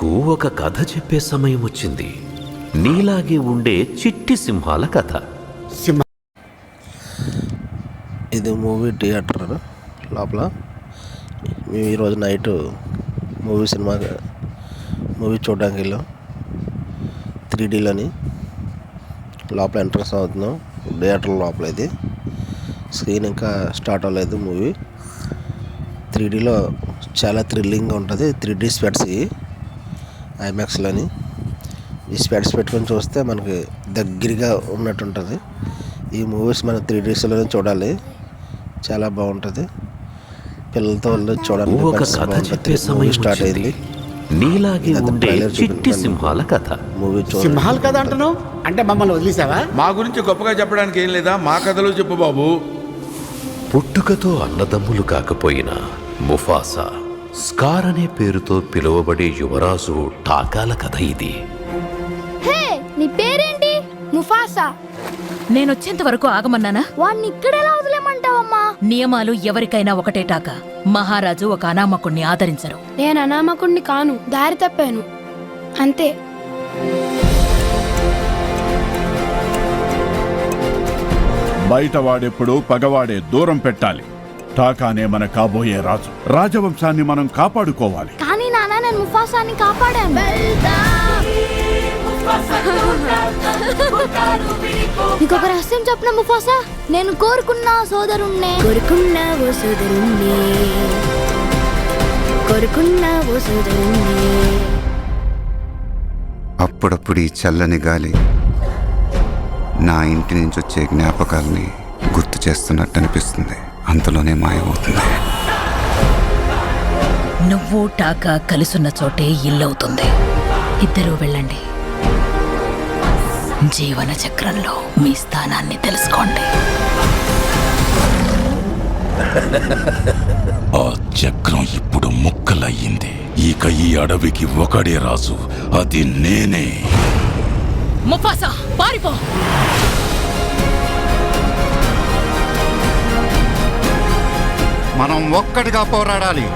నీకు ఒక కథ చెప్పే సమయం వచ్చింది. నీలాగే ఉండే చిట్టి సింహాల కథ. ఇది మూవీ థియేటర్ లోపల. మేము ఈరోజు నైట్ మూవీ చూడడానికి వెళ్ళాం. 3Dలోని లోపల ఎంట్రన్స్ అవుతున్నాం. థియేటర్ లోపల ఇది స్క్రీన్ ఇంకా స్టార్ట్ అవ్వలేదు. మూవీ 3Dలో చాలా థ్రిల్లింగ్గా ఉంటుంది. 3D స్పెట్స్ ఐమాక్స్లోని ఈ స్పెట్స్ పెట్టుకొని చూస్తే మనకి దగ్గరగా ఉన్నట్టు ఉంటుంది. ఈ మూవీస్ మనం 3Dలోనే చూడాలి. చాలా బాగుంటుంది. పిల్లలతో చూడడానికి ఒక కథ చెప్పే సమయం స్టార్ట్ అయింది. నీలాగే ఉండే చిట్టి సింహాల కథ. మూవీ సింహాల కథ అంటున్నావు అంటే మమ్మల్ని వదిలేసావా? మా గురించి గొప్పగా చెప్పడానికి ఏం లేదా? మా కథలు చెప్పు బాబు. పుట్టుకతో అన్నదమ్ములు కాకపోయినా ముఫాసా, స్కార్ అనే పేరుతో పిలువబడే యువరాజు టాకాల కథ ఇది. హే, నీ పేరేంటి? ముఫాసా. నేనొచ్చేంత వరకు ఆగమన్నానా? వాణ్ణి ఇక్కడెలా వదిలేమంటావమ్మా? నియమాలు ఎవరికైనా ఒకటే టాక. మహారాజు ఒక అనామకుణ్ణి ఆదరించరు. నేను అనామకుణ్ణి కాను, దారి తప్పాను అంతే. బయట వాడెప్పుడు పగవాడే దూరం పెట్టాలి. టాకానే మన కాబోయే రాజు. రాజవంశాన్ని మనం కాపాడుకోవాలి. కానీ నాన్న, నేను ముఫాసాని కాపాడాను. నీకొక రహస్యం చెప్పిన ముఫాసా, నేను కోరుకున్న సోదరుణ్ణే. అప్పుడప్పుడు ఈ చల్లని గాలి నా ఇంటి నుంచి వచ్చే జ్ఞాపకాలని గుర్తు చేస్తున్నట్టు అనిపిస్తుంది. అంతలోనే మాయమవుతుంది. నువ్వు టాకా కలిసున్న చోటే ఇల్లవుతుంది. ఇద్దరూ వెళ్ళండి. జీవన చక్రంలో మీ స్థానాన్ని తెలుసుకోండి. ఆ చక్రం ఇప్పుడు ముక్కలయ్యింది. ఇక ఈ అడవికి ఒకడే రాజు, అది నేనే. ముఫాసా, పారిపో! మనం ఒక్కటిగా పోరాడాలి.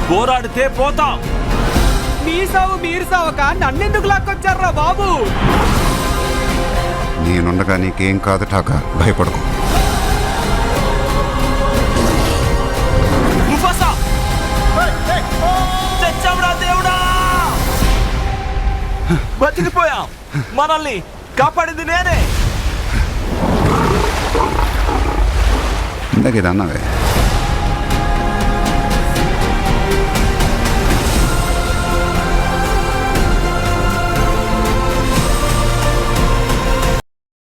పోరాడితే పోతాం. మీ సావు మీరు సావక నన్నెందుకు లాక్కొచ్చారా బాబు? నేనుండగా నీకేం కాదు టాకా, భయపడకు. దేవుడా, బతికిపోయాం. మనల్ని కాపాడింది నేనే. ఇందాక ఇది అన్నావే.